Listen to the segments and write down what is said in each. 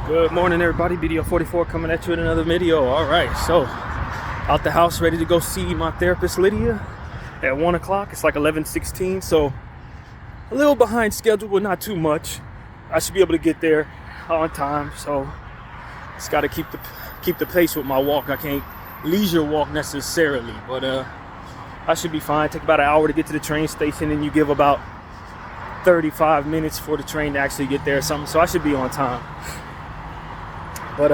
Good morning, everybody. BDF 44 coming at you with another video. All right, so out the house, ready to go see my therapist Lydia at 1 o'clock. It's like 11:16, so a little behind schedule, but not too much. I should be able to get there on time. So just got to keep the pace with my walk. I can't leisure walk necessarily, but I should be fine. Take about an hour to get to the train station, and you give about 35 minutes for the train to actually get there or something. So I should be on time. But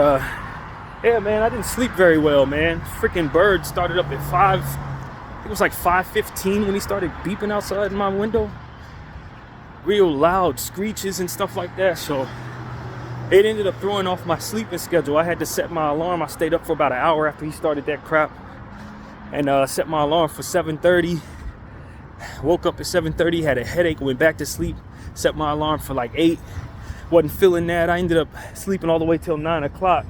yeah, man, I didn't sleep very well, man. Freaking bird started up at 5. I think it was like 5:15 when he started beeping outside my window. Real loud screeches and stuff like that. So it ended up throwing off my sleeping schedule. I had to set my alarm. I stayed up for about an hour after he started that crap, and set my alarm for 7:30. Woke up at 7:30, had a headache, went back to sleep, set my alarm for like 8. Wasn't feeling that. I ended up sleeping all the way till 9 o'clock.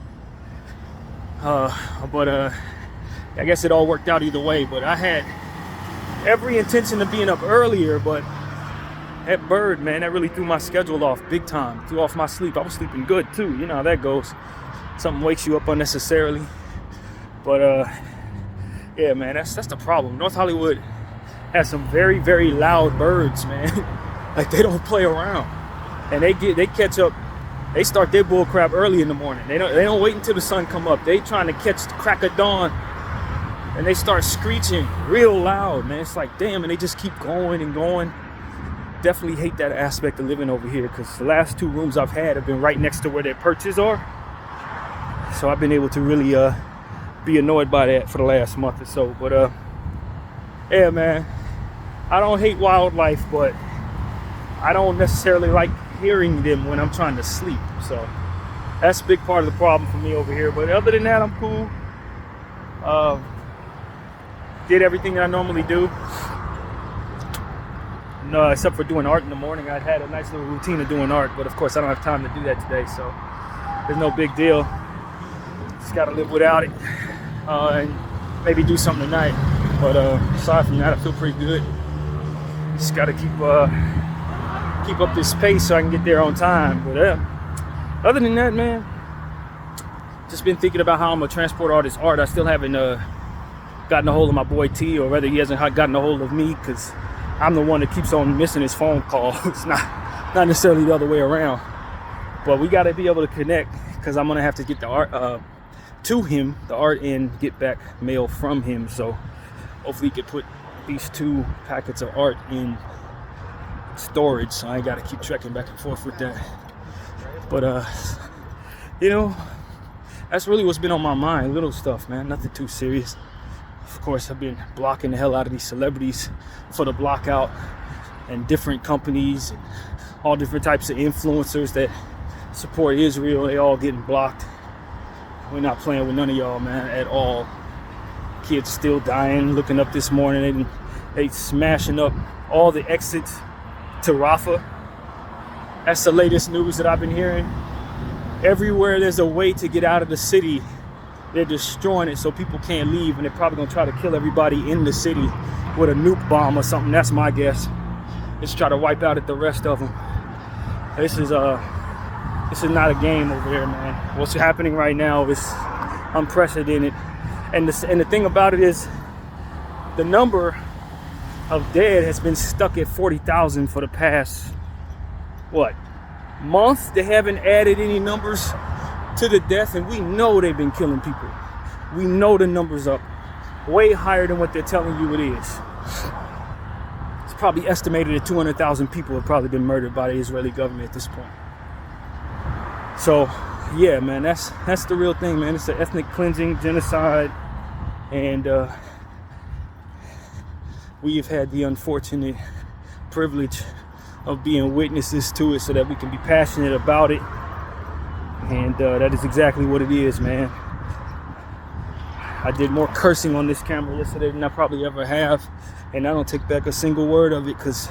But I guess it all worked out either way. But I had every intention of being up earlier, but that bird, man, that really threw my schedule off big time. Threw off my sleep. I was sleeping good too. You know how that goes. Something wakes you up unnecessarily. But yeah, man, that's the problem. North Hollywood has some very, very loud birds, man. Like, they don't play around. And they catch up. They start their bull crap early in the morning. They don't wait until the sun come up. They trying to catch the crack of dawn, and they start screeching real loud, man. It's like, damn, and they just keep going and going. Definitely hate that aspect of living over here, because the last 2 rooms I've had have been right next to where their perches are. So I've been able to really be annoyed by that for the last month or so. But yeah, man, I don't hate wildlife, but I don't necessarily like hearing them when I'm trying to sleep. So that's a big part of the problem for me over here. But other than that, I'm cool. Did everything that I normally do. No, except for doing art in the morning. I had a nice little routine of doing art, but of course I don't have time to do that today, so there's no big deal. Just gotta live without it, and maybe do something tonight. But aside from that, I feel pretty good. Just gotta keep up this pace so I can get there on time. But other than that, man, just been thinking about how I'm gonna transport all this art. I still haven't gotten a hold of my boy T, or rather he hasn't gotten a hold of me, because I'm the one that keeps on missing his phone call. It's not necessarily the other way around. But we gotta be able to connect, because I'm gonna have to get the art to him, the art, and get back mail from him. So hopefully he can put these 2 packets of art in storage, so I ain't gotta keep trekking back and forth with that. But you know, that's really what's been on my mind. Little stuff, man, nothing too serious. Of course, I've been blocking the hell out of these celebrities for the block out, and different companies and all different types of influencers that support Israel. They all getting blocked. We're not playing with none of y'all, man, at all. Kids still dying. Looking up this morning, they smashing up all the exits to Rafah. That's the latest news that I've been hearing. Everywhere there's a way to get out of the city, they're destroying it so people can't leave, and they're probably gonna try to kill everybody in the city with a nuke bomb or something. That's my guess. Just try to wipe out the rest of them. This is not a game over here, man. What's happening right now is unprecedented, and the thing about it is, the number of dead has been stuck at 40,000 for the past, month. They haven't added any numbers to the death, and we know they've been killing people. We know the numbers up way higher than what they're telling you it is. It's probably estimated that 200,000 people have probably been murdered by the Israeli government at this point. So yeah, man, that's the real thing, man. It's an ethnic cleansing, genocide, and we've had the unfortunate privilege of being witnesses to it, so that we can be passionate about it. And that is exactly what it is, man. I did more cursing on this camera yesterday than I probably ever have, and I don't take back a single word of it, because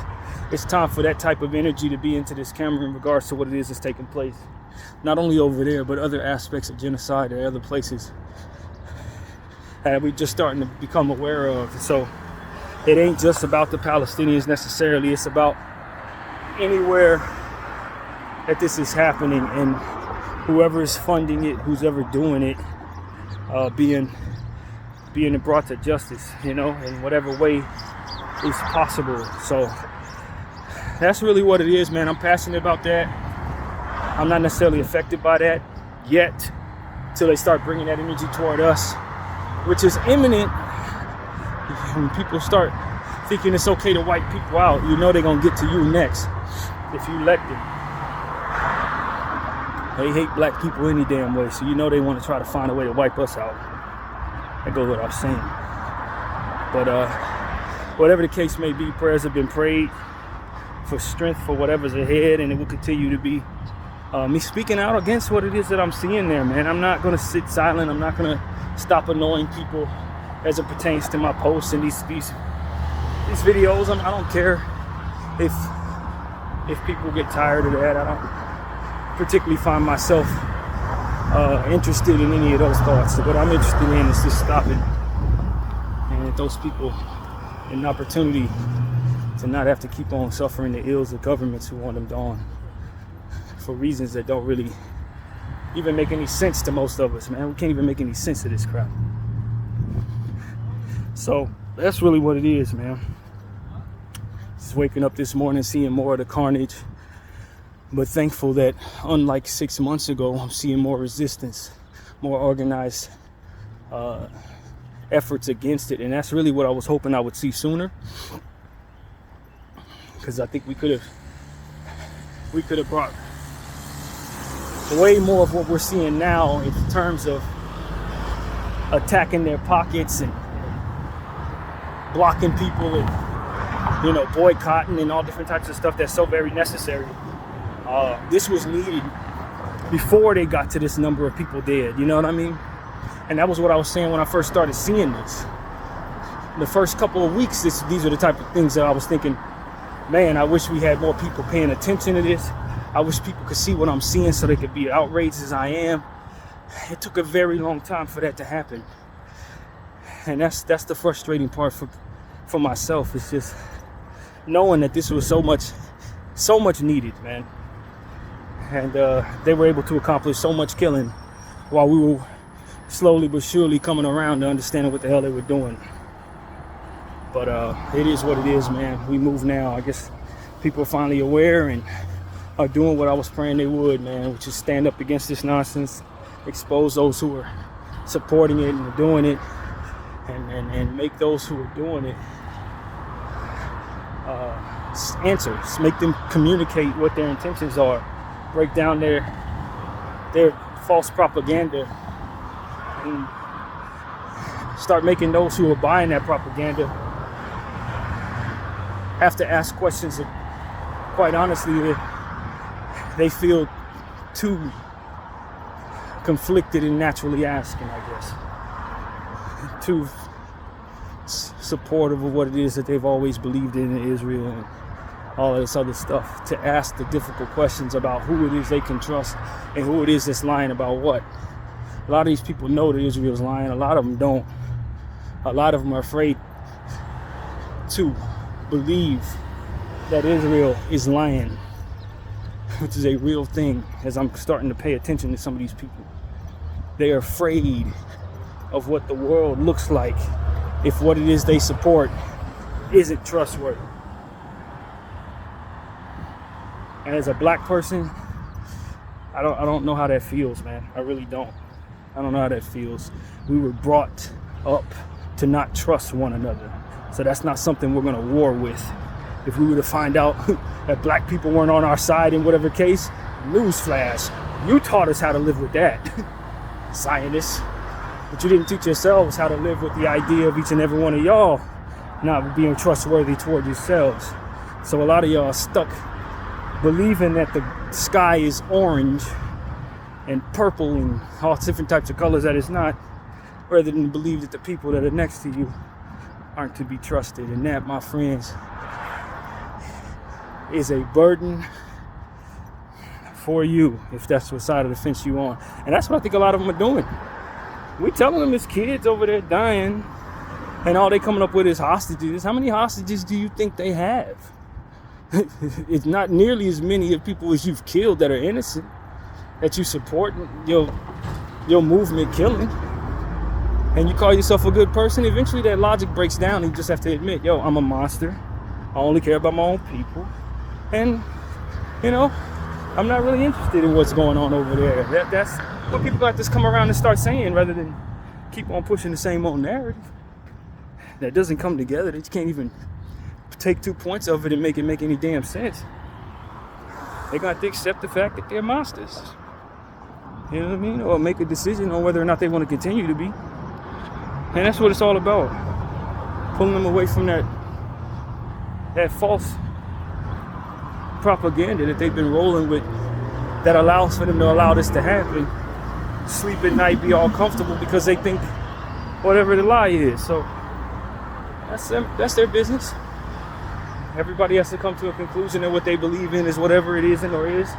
it's time for that type of energy to be into this camera in regards to what it is that's taking place. Not only over there, but other aspects of genocide or other places that we're just starting to become aware of. So it ain't just about the Palestinians necessarily. It's about anywhere that this is happening, and whoever is funding it, who's ever doing it, being brought to justice, in whatever way is possible. So that's really what it is, man. I'm passionate about that. I'm not necessarily affected by that yet, till they start bringing that energy toward us, which is imminent. When people start thinking it's okay to wipe people out, they're gonna get to you next if you let them. They hate black people any damn way, so they want to try to find a way to wipe us out. That goes without saying. But whatever the case may be, prayers have been prayed for strength for whatever's ahead, and it will continue to be me speaking out against what it is that I'm seeing there, man. I'm not gonna sit silent. I'm not gonna stop annoying people as it pertains to my posts and these videos. I don't care if people get tired of that. I don't particularly find myself interested in any of those thoughts. So what I'm interested in is just stopping and those people an opportunity to not have to keep on suffering the ills of governments who want them gone for reasons that don't really even make any sense to most of us, man. We can't even make any sense of this crap. So that's really what it is, man. Just waking up this morning, seeing more of the carnage, but thankful that unlike 6 months ago, I'm seeing more resistance, more organized efforts against it. And that's really what I was hoping I would see sooner, because I think we could have brought way more of what we're seeing now in terms of attacking their pockets and blocking people and boycotting and all different types of stuff that's so very necessary. This was needed before they got to this number of people dead, you know what I mean? And that was what I was saying when I first started seeing this. The first couple of weeks, these are the type of things that I was thinking, man, I wish we had more people paying attention to this. I wish people could see what I'm seeing so they could be outraged as I am. It took a very long time for that to happen. And that's the frustrating part for myself. It's just knowing that this was so much needed, man. And they were able to accomplish so much killing while we were slowly but surely coming around to understanding what the hell they were doing. But it is what it is, man. We move now. I guess people are finally aware and are doing what I was praying they would, man, which is stand up against this nonsense, expose those who are supporting it and doing it, and make those who are doing it answers, make them communicate what their intentions are, break down their false propaganda, and start making those who are buying that propaganda have to ask questions that, quite honestly, they feel too conflicted in naturally asking, I guess. Too supportive of what it is that they've always believed in Israel and all of this other stuff, to ask the difficult questions about who it is they can trust and who it is that's lying about what. A lot of these people know that Israel's lying. A lot of them don't. A lot of them are afraid to believe that Israel is lying, which is a real thing, as I'm starting to pay attention to some of these people. They are afraid of what the world looks like if what it is they support isn't trustworthy. And as a black person, I don't know how that feels, man. I really don't. I don't know how that feels. We were brought up to not trust one another. So that's not something we're gonna war with. If we were to find out that black people weren't on our side in whatever case, newsflash, you taught us how to live with that, Zionists. But you didn't teach yourselves how to live with the idea of each and every one of y'all not being trustworthy toward yourselves. So a lot of y'all are stuck believing that the sky is orange and purple and all different types of colors that it's not, rather than believe that the people that are next to you aren't to be trusted. And that, my friends, is a burden for you if that's what side of the fence you on. And that's what I think a lot of them are doing. We telling them it's kids over there dying, and all they coming up with is hostages. How many hostages do you think they have? It's not nearly as many of people as you've killed that are innocent. that you support your movement killing, and you call yourself a good person, eventually that logic breaks down and you just have to admit, yo, I'm a monster. I only care about my own people. And, you know, I'm not really interested in what's going on over there. That's what people got to come around and start saying, rather than keep on pushing the same old narrative that doesn't come together. They can't even take 2 points of it and make any damn sense. They got to accept the fact that they're monsters. You know what I mean? Or make a decision on whether or not they want to continue to be. And that's what it's all about. Pulling them away from that false propaganda that they've been rolling with, that allows for them to allow this to happen. Sleep at night, be all comfortable because they think whatever the lie is. So that's their business. Everybody has to come to a conclusion that what they believe in is whatever it isn't or is.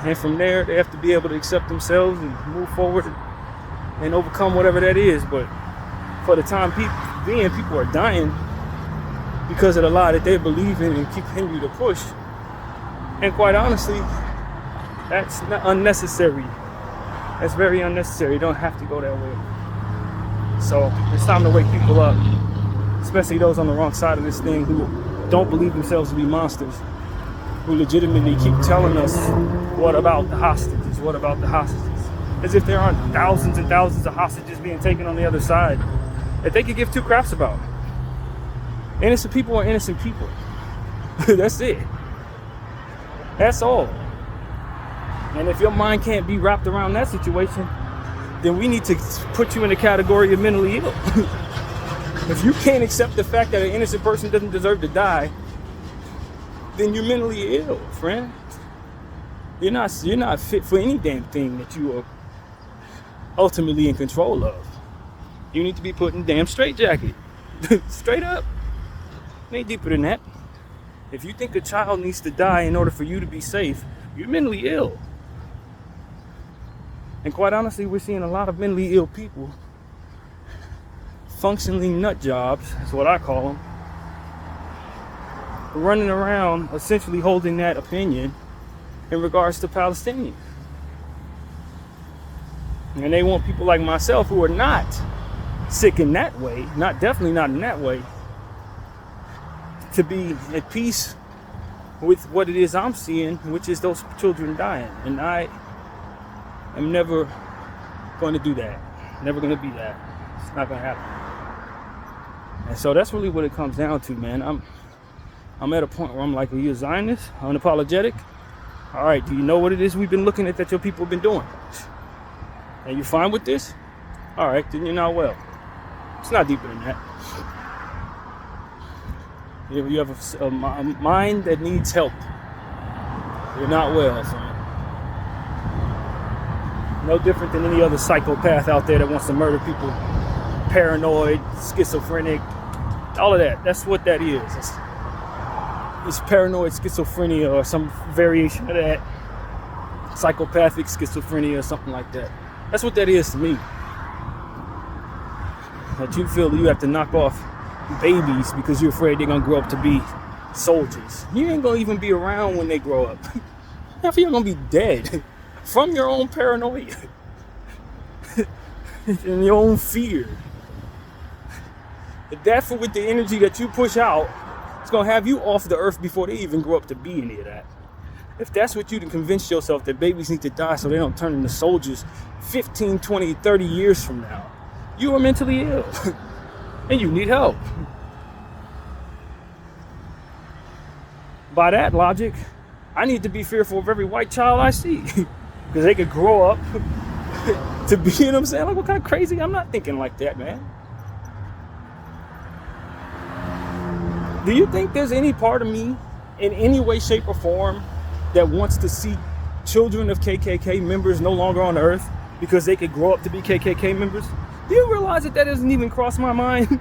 And from there, they have to be able to accept themselves and move forward and overcome whatever that is. But for the time being, people are dying because of the lie that they believe in and continue to push. And quite honestly, that's not unnecessary. That's very unnecessary. You don't have to go that way. So it's time to wake people up, especially those on the wrong side of this thing who don't believe themselves to be monsters, who legitimately keep telling us, what about the hostages? What about the hostages? As if there aren't thousands and thousands of hostages being taken on the other side that they could give two craps about. Innocent people are innocent people. That's it. That's all. And if your mind can't be wrapped around that situation, then we need to put you in the category of mentally ill. If you can't accept the fact that an innocent person doesn't deserve to die, then you're mentally ill, friend. You're not fit for any damn thing that you are ultimately in control of. You need to be put in damn straitjacket. Straight up. It ain't deeper than that. If you think a child needs to die in order for you to be safe, you're mentally ill. And quite honestly, we're seeing a lot of mentally ill people, functioning nut jobs, that's what I call them, running around essentially holding that opinion in regards to Palestinians. And they want people like myself who are not sick in that way, definitely not in that way, to be at peace with what it is I'm seeing, which is those children dying. And I am never going to do that. Never going to be that. It's not going to happen. And so that's really what it comes down to, man. I'm at a point where I'm like, are you a Zionist? Unapologetic? All right, do you know what it is we've been looking at that your people have been doing? And you fine with this? All right, then you're not well. It's not deeper than that. You have a mind that needs help. You're not well, son. No different than any other psychopath out there that wants to murder people. Paranoid, schizophrenic, all of that. That's what that is. It's paranoid schizophrenia or some variation of that. Psychopathic schizophrenia or something like that. That's what that is to me. That you feel you have to knock off babies because you're afraid they're gonna grow up to be soldiers. You ain't gonna even be around when they grow up. Half of you are gonna be dead from your own paranoia and your own fear. The death with the energy that you push out, it's gonna have you off the earth before they even grow up to be any of that. If that's what you to convince yourself that babies need to die so they don't turn into soldiers 15, 20, 30 years from now, you are mentally ill and you need help. By that logic, I need to be fearful of every white child I see because they could grow up to be, you know what I'm saying? Like, what kind of crazy? I'm not thinking like that, man. Do you think there's any part of me in any way, shape, or form that wants to see children of KKK members no longer on earth because they could grow up to be KKK members? Do you realize that doesn't even cross my mind?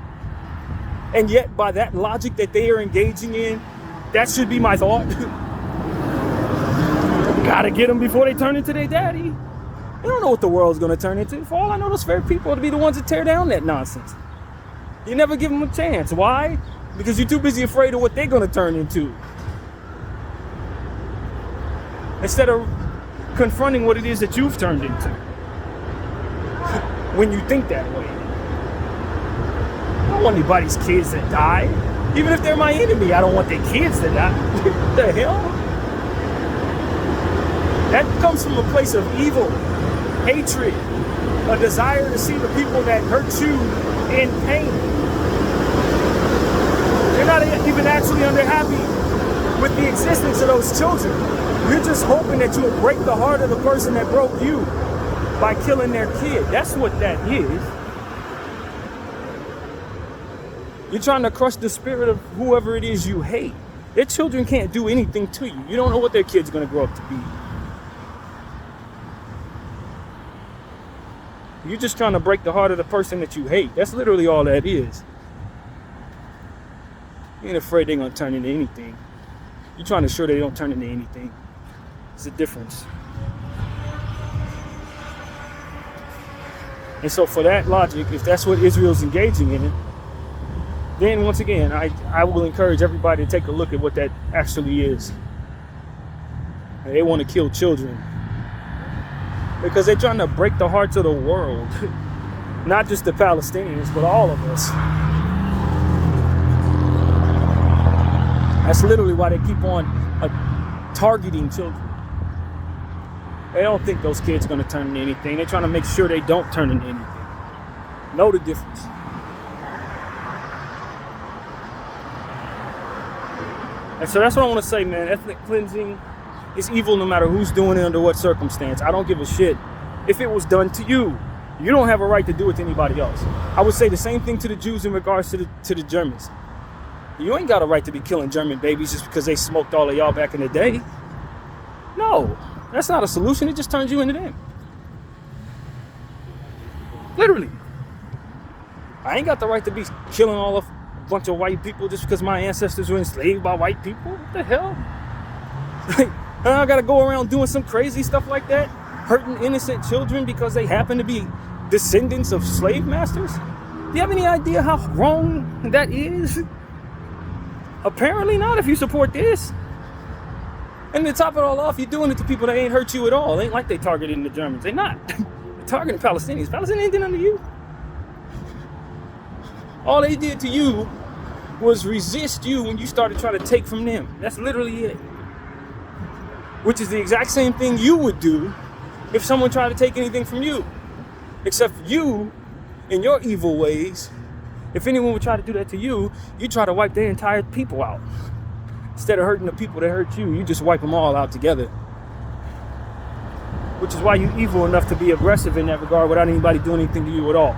And yet, by that logic that they are engaging in, that should be my thought. Gotta get them before they turn into their daddy. You don't know what the world's gonna turn into. For all I know, those very people are to be the ones that tear down that nonsense. You never give them a chance. Why? Because you're too busy afraid of what they're gonna turn into. Instead of confronting what it is that you've turned into when you think that way. I don't want anybody's kids to die. Even if they're my enemy, I don't want their kids to die. What the hell? That comes from a place of evil, hatred, a desire to see the people that hurt you in pain. You're not even actually unhappy with the existence of those children. You're just hoping that you will break the heart of the person that broke you by killing their kid. That's what that is. You're trying to crush the spirit of whoever it is you hate. Their children can't do anything to you. You don't know what their kid's going to grow up to be. You're just trying to break the heart of the person that you hate. That's literally all that is. You ain't afraid they're going to turn into anything. You're trying to ensure they don't turn into anything. It's a difference. And so for that logic, if that's what Israel's engaging in, then once again, I will encourage everybody to take a look at what that actually is. They want to kill children because they're trying to break the hearts of the world. Not just the Palestinians, but all of us. That's literally why they keep on targeting children. They don't think those kids are going to turn into anything. They're trying to make sure they don't turn into anything. Know the difference. And so that's what I want to say, man. Ethnic cleansing is evil no matter who's doing it, under what circumstance. I don't give a shit if it was done to you. You don't have a right to do it to anybody else. I would say the same thing to the Jews in regards to the Germans. You ain't got a right to be killing German babies just because they smoked all of y'all back in the day. No, that's not a solution. It just turns you into them. Literally. I ain't got the right to be killing all of a bunch of white people just because my ancestors were enslaved by white people. What the hell? I gotta go around doing some crazy stuff like that, hurting innocent children because they happen to be descendants of slave masters? Do you have any idea how wrong that is? Apparently not if you support this. And to top it all off, you're doing it to people that ain't hurt you at all. It ain't like they targeting the Germans. They not. They're targeting Palestinians. Palestinians didn't under you. All they did to you was resist you when you started trying to take from them. That's literally it. Which is the exact same thing you would do if someone tried to take anything from you. Except you, in your evil ways, if anyone would try to do that to you, you try to wipe their entire people out. Instead of hurting the people that hurt you, you just wipe them all out together. Which is why you're evil enough to be aggressive in that regard without anybody doing anything to you at all.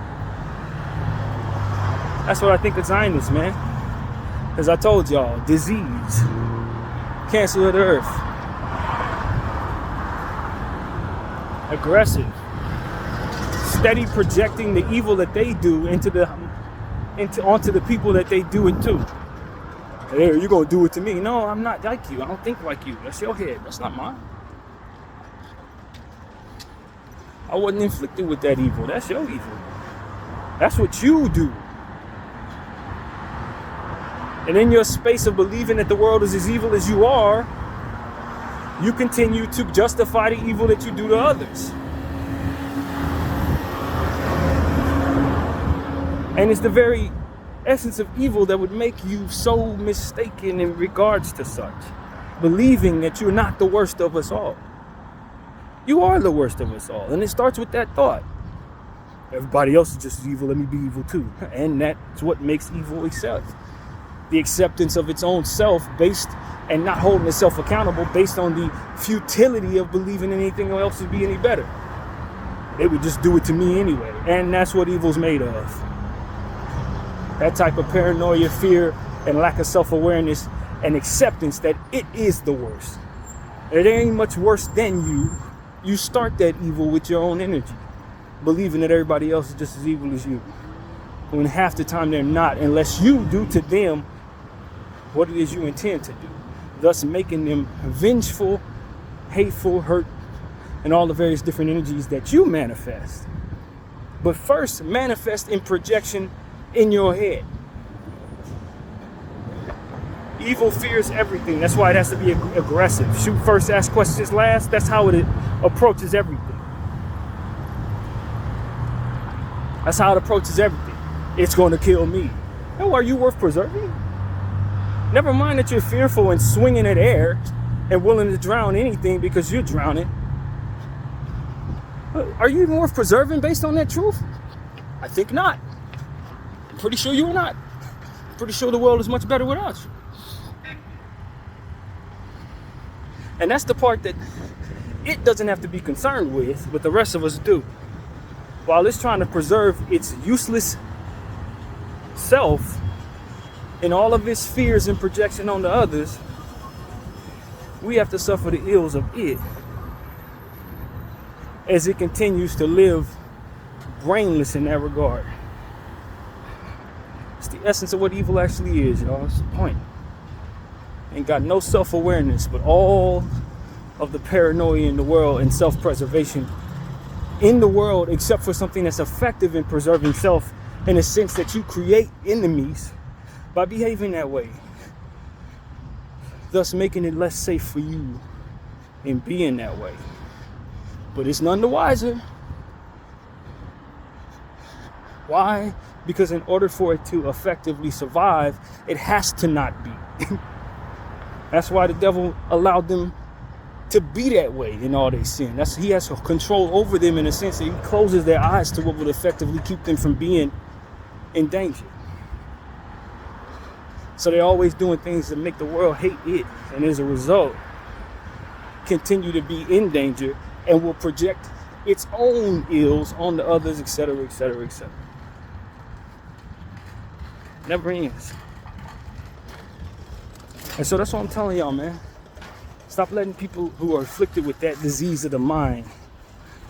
That's what I think of Zionists, man. As I told y'all, disease, cancer of the earth, aggressive, steady projecting the evil that they do onto the people that they do it to. Hey, you're gonna do it to me? No, I'm not like you. I don't think like you. That's your head. That's not mine. I wasn't inflicted with that evil. That's your evil. That's what you do. And in your space of believing that the world is as evil as you are, you continue to justify the evil that you do to others. And it's the very essence of evil that would make you so mistaken in regards to such, believing that you're not the worst of us all. You are the worst of us all, and it starts with that thought. Everybody else is just as evil, let me be evil too. And that's what makes evil itself. The acceptance of its own self based and not holding itself accountable based on the futility of believing anything else would be any better. They would just do it to me anyway. And that's what evil's made of. That type of paranoia, fear, and lack of self-awareness and acceptance that it is the worst. It ain't much worse than you. You start that evil with your own energy, believing that everybody else is just as evil as you. When half the time they're not, unless you do to them what it is you intend to do, thus making them vengeful, hateful, hurt, and all the various different energies that you manifest. But first, manifest in projection in your head. Evil fears everything. That's why it has to be aggressive. Shoot first, ask questions last. That's how it approaches everything. That's how it approaches everything. It's going to kill me. Oh, are you worth preserving? Never mind that you're fearful and swinging at air and willing to drown anything because you're drowning. Are you even worth preserving based on that truth? I think not. I'm pretty sure you are not. I'm pretty sure the world is much better without you. And that's the part that it doesn't have to be concerned with, but the rest of us do. While it's trying to preserve its useless self and all of its fears and projection on the others, we have to suffer the ills of it as it continues to live brainless in that regard. It's the essence of what evil actually is, y'all. It's the point. Ain't got no self-awareness, but all of the paranoia in the world and self-preservation in the world, except for something that's effective in preserving self, in the sense that you create enemies by behaving that way, thus making it less safe for you in being that way. But it's none the wiser. Why? Because in order for it to effectively survive, it has to not be. That's why the devil allowed them to be that way in all their sin. He has control over them in a sense that he closes their eyes to what would effectively keep them from being in danger. So they're always doing things that make the world hate it, and as a result, continue to be in danger and will project its own ills on the others, etc., etc., etc. Never ends. And so that's what I'm telling y'all, man. Stop letting people who are afflicted with that disease of the mind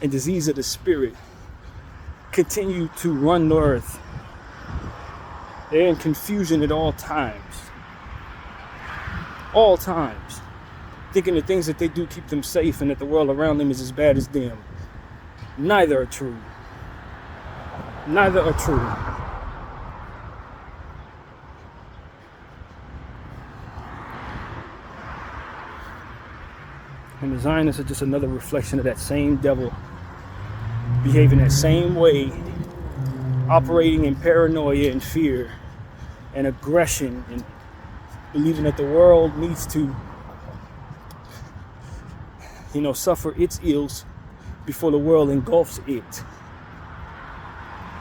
and disease of the spirit continue to run the earth. They're in confusion at all times. All times. Thinking the things that they do keep them safe and that the world around them is as bad as them. Neither are true. Neither are true. And the Zionists are just another reflection of that same devil, behaving that same way, operating in paranoia and fear and aggression, and believing that the world needs to, suffer its ills before the world engulfs it.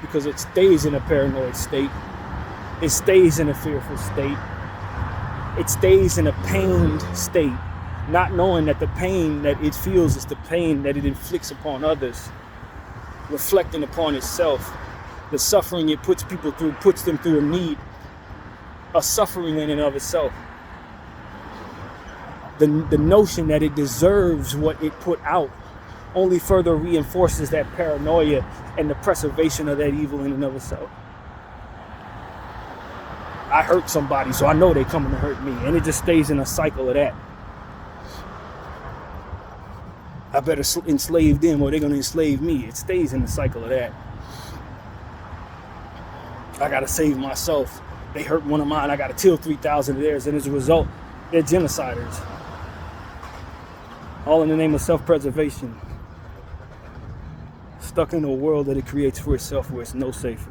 Because it stays in a paranoid state. It stays in a fearful state. It stays in a pained state, not knowing that the pain that it feels is the pain that it inflicts upon others, reflecting upon itself. The suffering it puts people through puts them through a need, a suffering in and of itself. The notion that it deserves what it put out only further reinforces that paranoia and the preservation of that evil in and of itself. I hurt somebody, so I know they're coming to hurt me. And it just stays in a cycle of that. I better enslave them or they're going to enslave me. It stays in the cycle of that. I got to save myself. They hurt one of mine. I got to kill 3,000 of theirs. And as a result, they're genociders. All in the name of self-preservation. Stuck in a world that it creates for itself where it's no safer.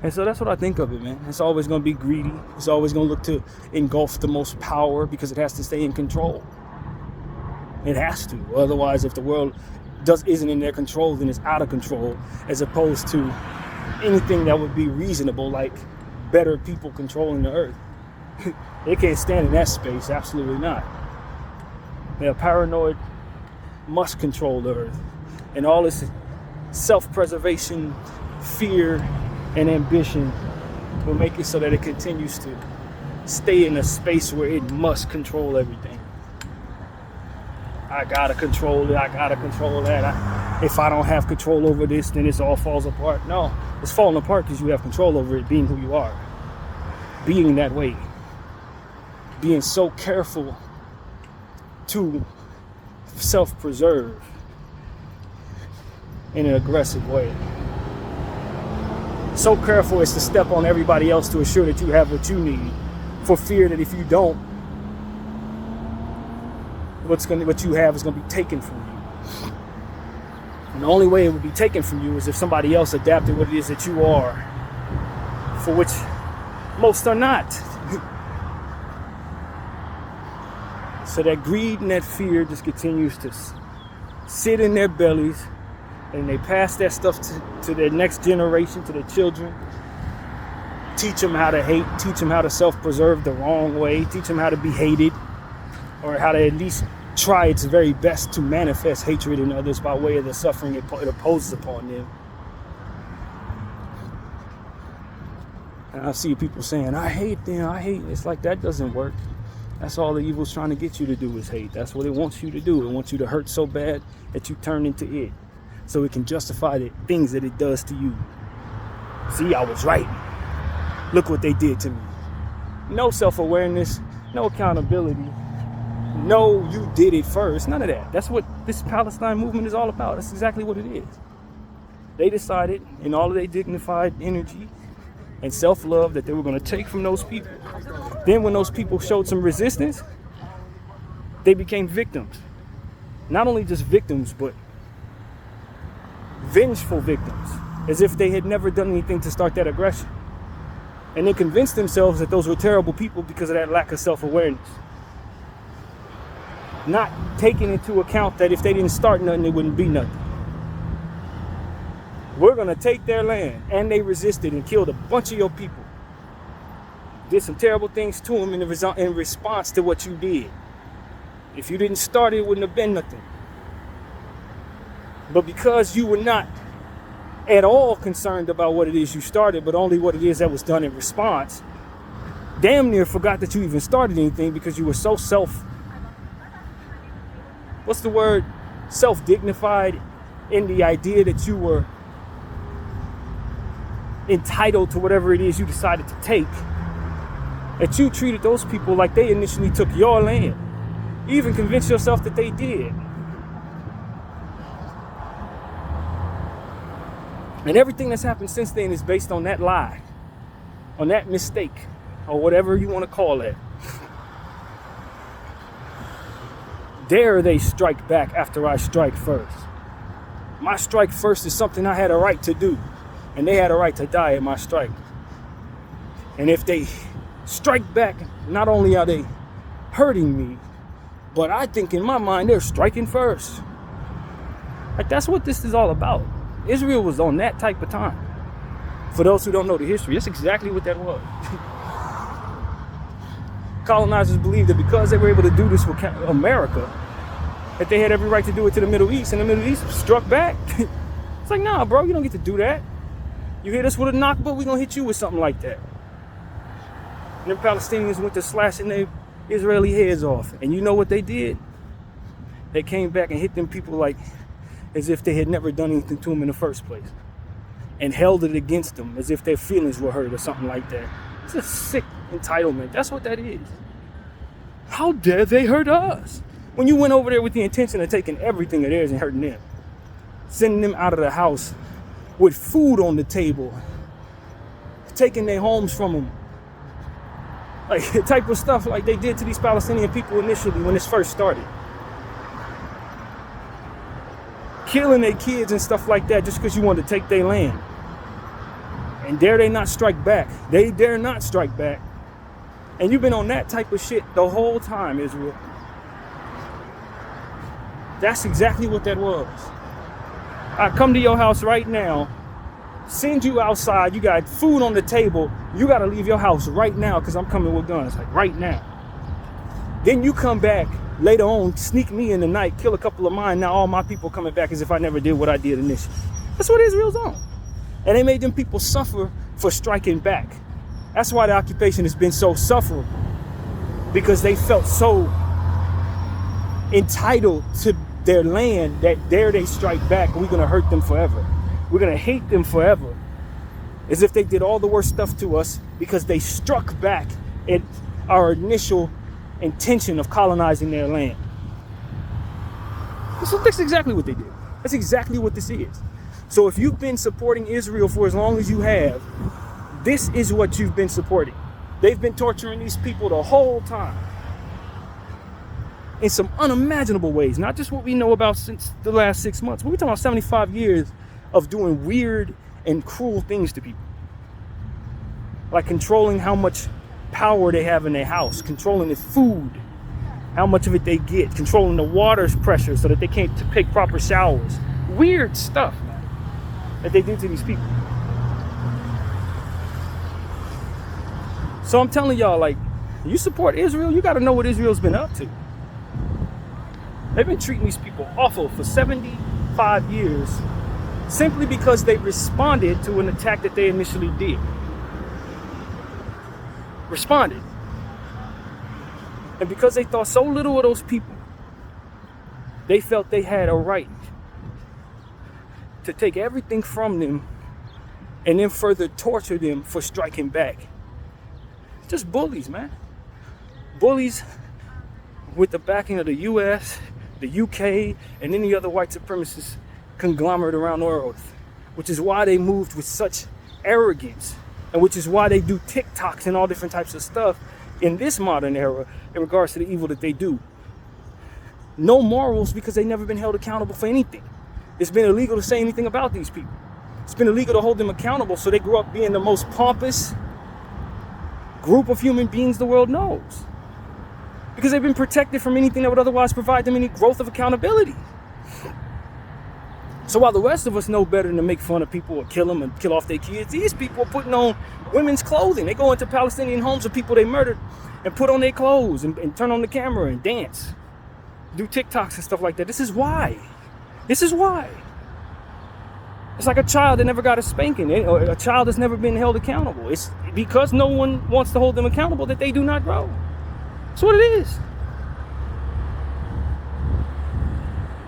And so that's what I think of it, man. It's always going to be greedy. It's always going to look to engulf the most power because it has to stay in control. It has to. Otherwise, if the world isn't in their control, then it's out of control, as opposed to anything that would be reasonable, like better people controlling the earth. They can't stand in that space. Absolutely not. They're paranoid, must control the earth. And all this self-preservation, fear, and ambition will make it so that it continues to stay in a space where it must control everything. I gotta control it, I gotta control that. If I don't have control over this, then it all falls apart. No, it's falling apart because you have control over it being who you are. Being that way. Being so careful to self-preserve in an aggressive way. so careful as to step on everybody else to assure that you have what you need, for fear that if you don't, what you have is going to be taken from you. And the only way it would be taken from you is if somebody else adapted what it is that you are, for which most are not. So that greed and that fear just continues to sit in their bellies, and they pass that stuff to their next generation, to their children. Teach them how to hate, teach them how to self-preserve the wrong way, teach them how to be hated, or how to at least try its very best to manifest hatred in others by way of the suffering it imposes upon them. And I see people saying, I hate them, I hate. It's like, that doesn't work. That's all the evil's trying to get you to do, is hate. That's what it wants you to do. It wants you to hurt so bad that you turn into it, so it can justify the things that it does to you. See, I was right. Look what they did to me. No self-awareness, no accountability. No, you did it first. None of that. That's what this Palestine movement is all about. That's exactly what it is. They decided, in all of their dignified energy and self-love, that they were going to take from those people. Then when those people showed some resistance, they became victims. Not only just victims, but vengeful victims, as if they had never done anything to start that aggression. And they convinced themselves that those were terrible people because of that lack of self-awareness. Not taking into account that if they didn't start nothing, it wouldn't be nothing. We're going to take their land. And they resisted and killed a bunch of your people. Did some terrible things to them in response to what you did. If you didn't start it, it wouldn't have been nothing. But because you were not at all concerned about what it is you started, but only what it is that was done in response, damn near forgot that you even started anything, because you were so self-dignified in the idea that you were entitled to whatever it is you decided to take, that you treated those people like they initially took your land. You even convinced yourself that they did. And everything that's happened since then is based on that lie, on that mistake, or whatever you want to call it. Dare they strike back after I strike first? My strike first is something I had a right to do, and they had a right to die at my strike. And if they strike back, not only are they hurting me, but I think in my mind they're striking first. Like, that's what this is all about. Israel was on that type of time. For those who don't know the history, that's exactly what that was. Colonizers believed that because they were able to do this with America, that they had every right to do it to the Middle East, and the Middle East struck back. It's like, nah, bro, you don't get to do that. You hit us with a Nakba, we're going to hit you with something like that. And the Palestinians went to slashing their Israeli heads off. And you know what they did? They came back and hit them people like as if they had never done anything to them in the first place, and held it against them as if their feelings were hurt or something like that. It's a sick entitlement. That's what that is. How dare they hurt us? When you went over there with the intention of taking everything of theirs and hurting them, sending them out of the house with food on the table, taking their homes from them, like the type of stuff like they did to these Palestinian people initially when this first started. Killing their kids and stuff like that just because you wanted to take their land. And dare they not strike back? They dare not strike back. And you've been on that type of shit the whole time, Israel. That's exactly what that was. I come to your house right now, send you outside, you got food on the table, you got to leave your house right now because I'm coming with guns, like right now. Then you come back later on, sneak me in the night, kill a couple of mine. Now all my people coming back as if I never did what I did initially. That's what Israel's on. And they made them people suffer for striking back. That's why the occupation has been so sufferable. Because they felt so entitled to their land that dare they strike back, and we're going to hurt them forever. We're going to hate them forever. As if they did all the worst stuff to us because they struck back at our initial intention of colonizing their land. That's exactly what they did. That's exactly what this is. So if you've been supporting Israel for as long as you have, this is what you've been supporting. They've been torturing these people the whole time in some unimaginable ways, not just what we know about since the last 6 months. We're talking about 75 years of doing weird and cruel things to people. Like controlling how much power they have in their house, controlling the food, how much of it they get, controlling the water's pressure so that they can't take proper showers. Weird stuff, man, that they do to these people. So I'm telling y'all, like, you support Israel, you got to know what Israel's been up to. They've been treating these people awful for 75 years simply because they responded to an attack that they initially did. Responded. And because they thought so little of those people, they felt they had a right to take everything from them and then further torture them for striking back. Just bullies, man. Bullies with the backing of the US, the UK, and any other white supremacist conglomerate around the world, which is why they moved with such arrogance, and which is why they do TikToks and all different types of stuff in this modern era in regards to the evil that they do. No morals, because they've never been held accountable for anything. It's been illegal to say anything about these people. It's been illegal to hold them accountable, so they grew up being the most pompous group of human beings the world knows, because they've been protected from anything that would otherwise provide them any growth of accountability. So while the rest of us know better than to make fun of people or kill them and kill off their kids, these people are putting on women's clothing. They go into Palestinian homes of people they murdered and put on their clothes and turn on the camera and dance, do TikToks and stuff like that. This is why. This is why. It's like a child that never got a spanking, or a child that's never been held accountable. It's because no one wants to hold them accountable that they do not grow. That's what it is.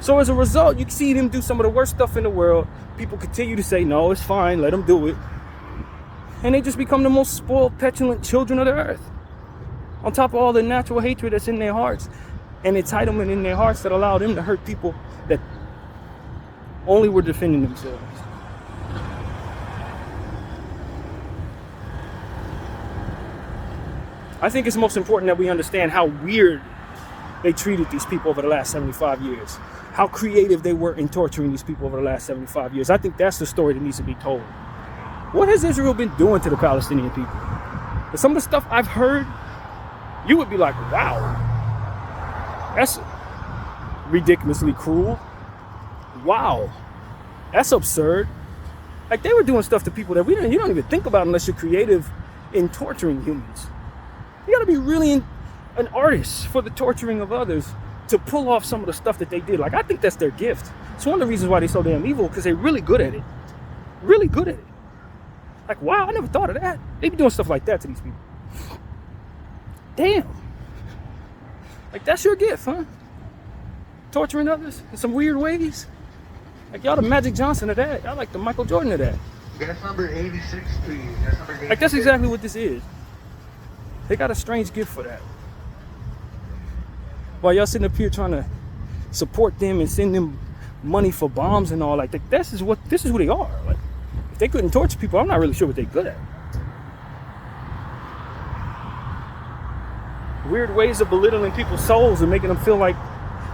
So as a result, you can see them do some of the worst stuff in the world. People continue to say, no, it's fine, let them do it. And they just become the most spoiled, petulant children of the earth. On top of all the natural hatred that's in their hearts and entitlement in their hearts that allow them to hurt people that only were defending themselves. I think it's most important that we understand how weird they treated these people over the last 75 years. How creative they were in torturing these people over the last 75 years. I think that's the story that needs to be told. What has Israel been doing to the Palestinian people? And some of the stuff I've heard, you would be like, wow, that's ridiculously cruel. Wow, that's absurd. Like, they were doing stuff to people that you don't even think about unless you're creative in torturing humans. You gotta be really an artist for the torturing of others to pull off some of the stuff that they did. Like, I think that's their gift. It's one of the reasons why they're so damn evil, because they're really good at it. Really good at it. Like, wow, I never thought of that. They be doing stuff like that to these people. Damn. Like, that's your gift, huh? Torturing others in some weird ways. Like, y'all the Magic Johnson of that. Y'all like the Michael Jordan of that. Guest number 86, please. Guest number 86. Like, that's exactly what this is. They got a strange gift for that. While y'all sitting up here trying to support them and send them money for bombs and all, like, this is who they are. Like, if they couldn't torture people, I'm not really sure what they're good at. Weird ways of belittling people's souls and making them feel like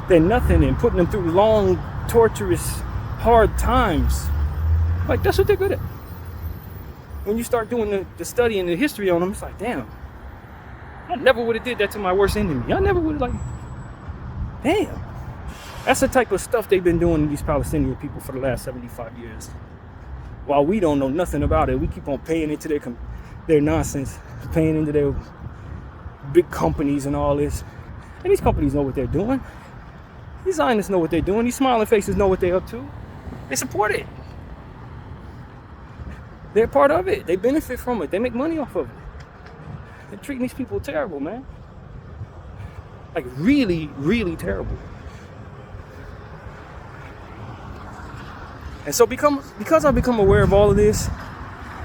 they're nothing and putting them through long, torturous, hard times. Like, that's what they're good at. When you start doing the study and the history on them, it's like, damn, I never would have did that to my worst enemy. I never would have, like, damn. That's the type of stuff they've been doing to these Palestinian people for the last 75 years. While we don't know nothing about it, we keep on paying into their nonsense, paying into their big companies and all this. And these companies know what they're doing. These Zionists know what they're doing. These smiling faces know what they're up to. They support it. They're part of it. They benefit from it. They make money off of it. They're treating these people terrible, man. Like, really, really terrible. And so because I've become aware of all of this,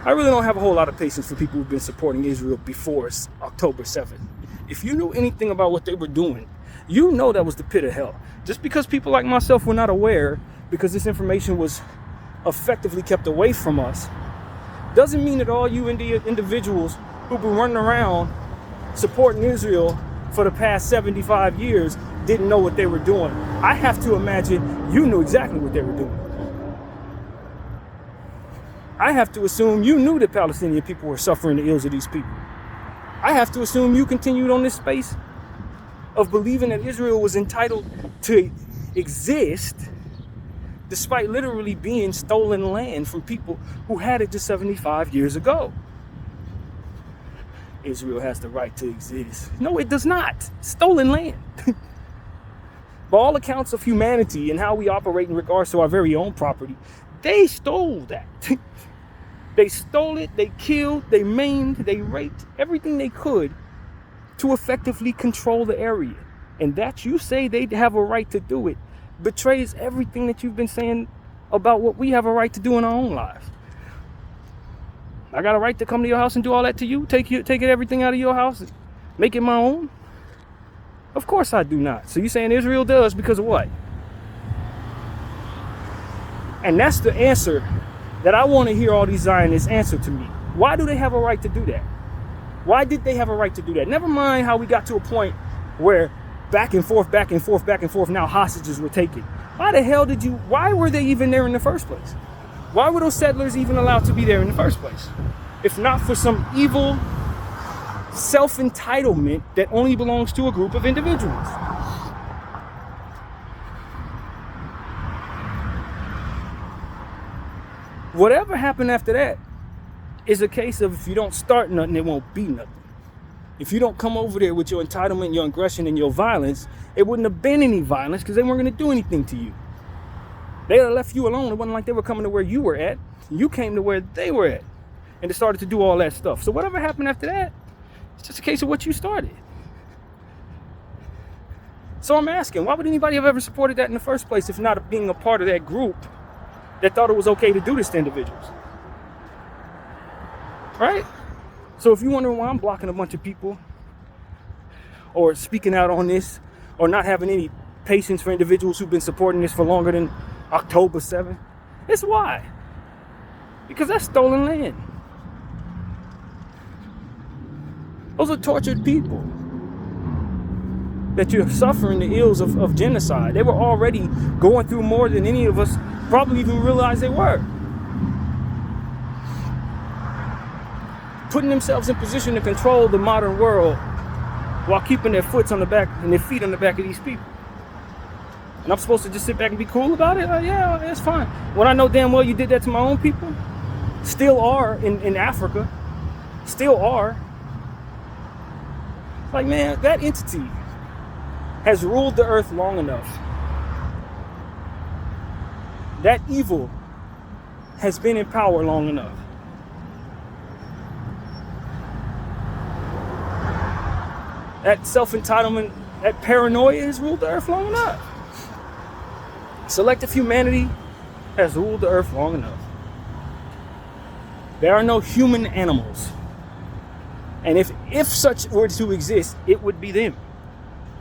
I really don't have a whole lot of patience for people who've been supporting Israel before October 7th. If you knew anything about what they were doing, you know that was the pit of hell. Just because people like myself were not aware, because this information was effectively kept away from us, doesn't mean that all you individuals who've been running around supporting Israel for the past 75 years didn't know what they were doing. I have to imagine you knew exactly what they were doing. I have to assume you knew that Palestinian people were suffering the ills of these people. I have to assume you continued on this space of believing that Israel was entitled to exist despite literally being stolen land from people who had it just 75 years ago. Israel has the right to exist. No, it does not. Stolen land. By all accounts of humanity and how we operate in regards to our very own property, they stole that. They stole it, they killed, they maimed, they raped, everything they could to effectively control the area. And that you say they have a right to do it betrays everything that you've been saying about what we have a right to do in our own lives. I got a right to come to your house and do all that to you? Take everything out of your house and make it my own? Of course I do not. So you're saying Israel does because of what? And that's the answer that I want to hear all these Zionists answer to me. Why do they have a right to do that? Why did they have a right to do that? Never mind how we got to a point where back and forth, now hostages were taken. Why were they even there in the first place? Why were those settlers even allowed to be there in the first place? If not for some evil self-entitlement that only belongs to a group of individuals. Whatever happened after that is a case of if you don't start nothing, it won't be nothing. If you don't come over there with your entitlement, your aggression, and your violence, it wouldn't have been any violence because they weren't going to do anything to you. They would have left you alone. It wasn't like they were coming to where you were at. You came to where they were at. And they started to do all that stuff. So whatever happened after that, it's just a case of what you started. So I'm asking, why would anybody have ever supported that in the first place if not being a part of that group that thought it was okay to do this to individuals? Right? So if you're wondering why I'm blocking a bunch of people or speaking out on this or not having any patience for individuals who've been supporting this for longer than October 7th, it's why. Because that's stolen land. Those are tortured people that you're suffering the ills of genocide. They were already going through more than any of us probably even realized they were. Putting themselves in position to control the modern world while keeping their feet on the back of these people. And I'm supposed to just sit back and be cool about it? Yeah, that's fine. When I know damn well you did that to my own people, still are in Africa, still are. Like, man, that entity has ruled the earth long enough. That evil has been in power long enough. That self-entitlement, that paranoia has ruled the earth long enough. Selective humanity has ruled the earth long enough. There are no human animals. And if such were to exist, it would be them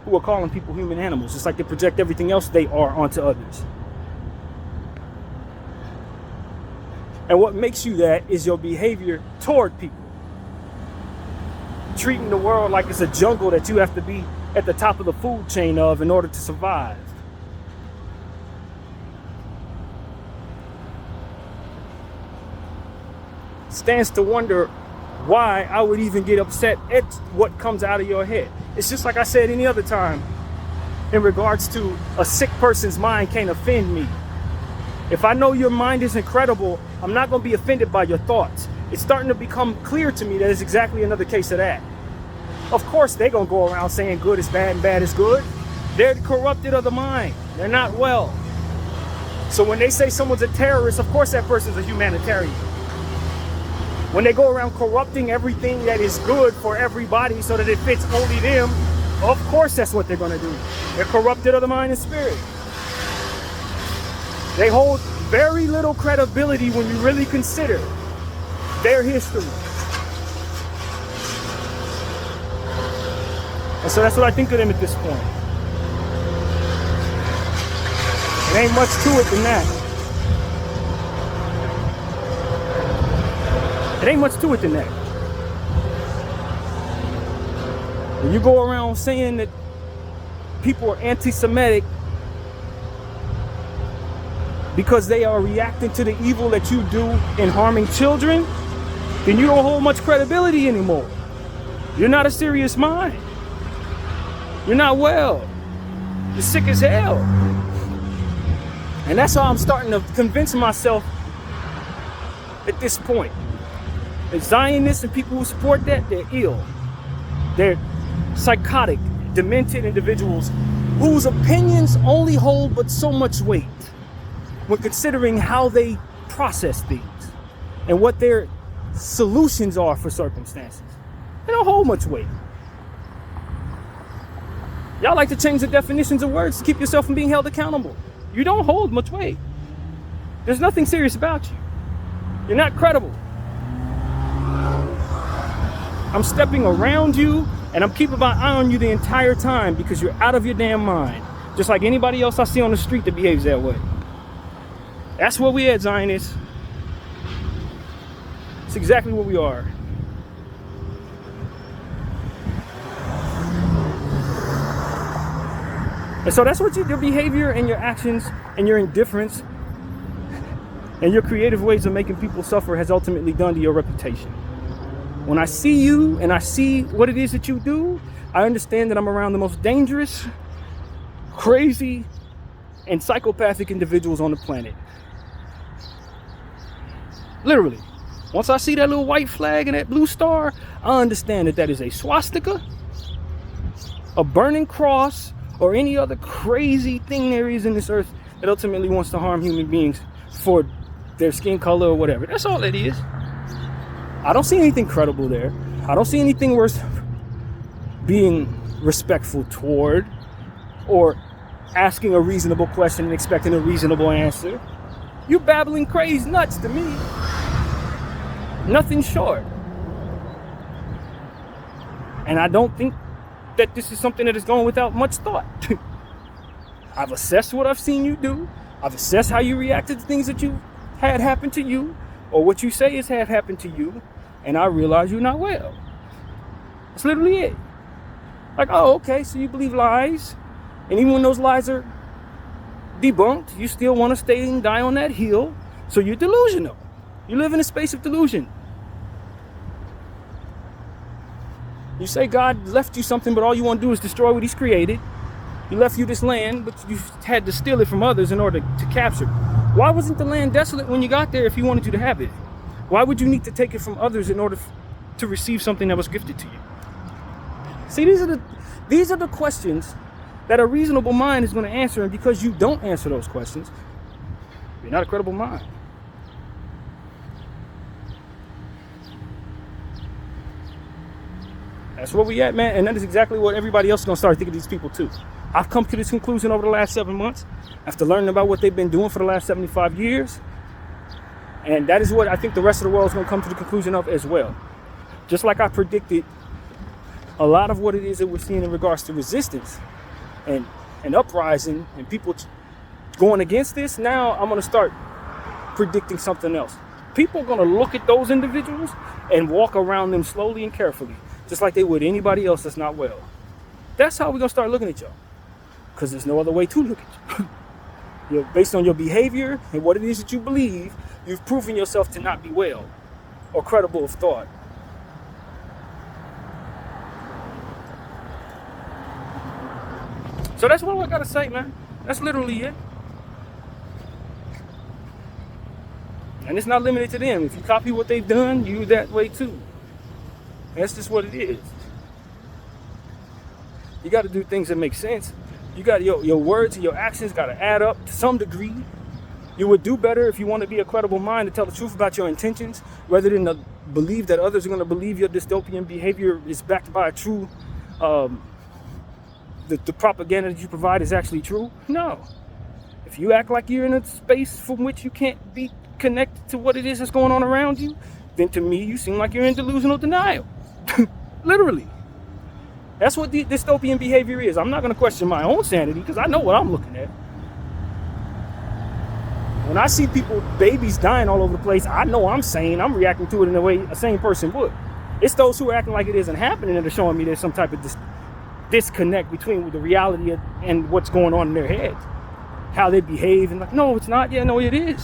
who are calling people human animals, just like they project everything else they are onto others. And what makes you that is your behavior toward people. Treating the world like it's a jungle that you have to be at the top of the food chain of in order to survive. Stands to wonder why I would even get upset at what comes out of your head. It's just like I said any other time in regards to a sick person's mind can't offend me. If I know your mind is incredible, I'm not going to be offended by your thoughts. It's starting to become clear to me that it's exactly another case of that. Of course, they're going to go around saying good is bad and bad is good. They're corrupted of the mind. They're not well. So when they say someone's a terrorist, of course that person's a humanitarian. When they go around corrupting everything that is good for everybody so that it fits only them, of course that's what they're going to do. They're corrupted of the mind and spirit. They hold very little credibility when you really consider their history. And so that's what I think of them at this point. It ain't much to it than that. It ain't much to it than that. When you go around saying that people are anti-Semitic because they are reacting to the evil that you do in harming children, then you don't hold much credibility anymore. You're not a serious mind. You're not well. You're sick as hell. And that's how I'm starting to convince myself at this point. The Zionists and people who support that, they're ill. They're psychotic, demented individuals whose opinions only hold but so much weight when considering how they process things and what their solutions are for circumstances. They don't hold much weight. Y'all like to change the definitions of words to keep yourself from being held accountable. You don't hold much weight. There's nothing serious about you. You're not credible. I'm stepping around you and I'm keeping my eye on you the entire time because you're out of your damn mind. Just like anybody else I see on the street that behaves that way. That's where we at, Zionists. It's exactly what we are. And so that's what your behavior and your actions and your indifference and your creative ways of making people suffer has ultimately done to your reputation. When I see you and I see what it is that you do, I understand that I'm around the most dangerous, crazy, and psychopathic individuals on the planet. Literally. Once I see that little white flag and that blue star, I understand that that is a swastika, a burning cross, or any other crazy thing there is in this earth that ultimately wants to harm human beings for their skin color or whatever. That's all it is. I don't see anything credible there. I don't see anything worth being respectful toward or asking a reasonable question and expecting a reasonable answer. You're babbling crazy nuts to me. Nothing short. And I don't think that this is something that is going without much thought. I've assessed what I've seen you do. I've assessed how you reacted to things that you had happen to you, or what you say has had happened to you, and I realize you're not well. That's literally it. Like, oh, okay, so you believe lies, and even when those lies are debunked, you still want to stay and die on that hill, so you're delusional. You live in a space of delusion. You say God left you something, but all you want to do is destroy what he's created. He left you this land, but you had to steal it from others in order to capture it. Why wasn't the land desolate when you got there if he wanted you to have it? Why would you need to take it from others in order to receive something that was gifted to you? See, these are the questions that a reasonable mind is going to answer, and because you don't answer those questions, you're not a credible mind. That's where we at, man, and that is exactly what everybody else is going to start thinking of these people too. I've come to this conclusion over the last 7 months after learning about what they've been doing for the last 75 years. And that is what I think the rest of the world is going to come to the conclusion of as well. Just like I predicted a lot of what it is that we're seeing in regards to resistance and uprising and people going against this, now I'm going to start predicting something else. People are going to look at those individuals and walk around them slowly and carefully, just like they would anybody else that's not well. That's how we're going to start looking at y'all. Because there's no other way to look at you. Based on your behavior and what it is that you believe, you've proven yourself to not be well or credible of thought. So that's what I got to say, man. That's literally it. And it's not limited to them. If you copy what they've done, you that way too. That's just what it is. You got to do things that make sense. You got your words and your actions got to add up to some degree. You would do better if you want to be a credible mind to tell the truth about your intentions, rather than to believe that others are going to believe your dystopian behavior is backed by a true, the propaganda that you provide is actually true. No. If you act like you're in a space from which you can't be connected to what it is that's going on around you, then to me you seem like you're in delusional denial. Literally. That's what the dystopian behavior is. I'm not going to question my own sanity because I know what I'm looking at. When I see people, babies dying all over the place, I know I'm sane. I'm reacting to it in the way a sane person would. It's those who are acting like it isn't happening that are showing me there's some type of disconnect between the reality and what's going on in their heads. How they behave and like, no, it's not. Yeah, no, it is.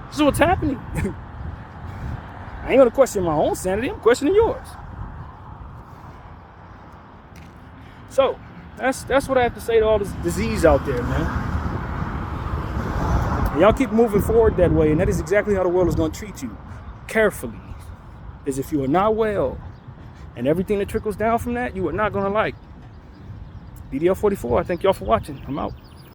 This is what's happening. I ain't gonna question my own sanity. I'm questioning yours. So that's what I have to say to all this disease out there, man. And y'all keep moving forward that way, and that is exactly how the world is going to treat you. Carefully. As if you are not well, and everything that trickles down from that, you are not going to like. BDF 44, I thank y'all for watching. I'm out.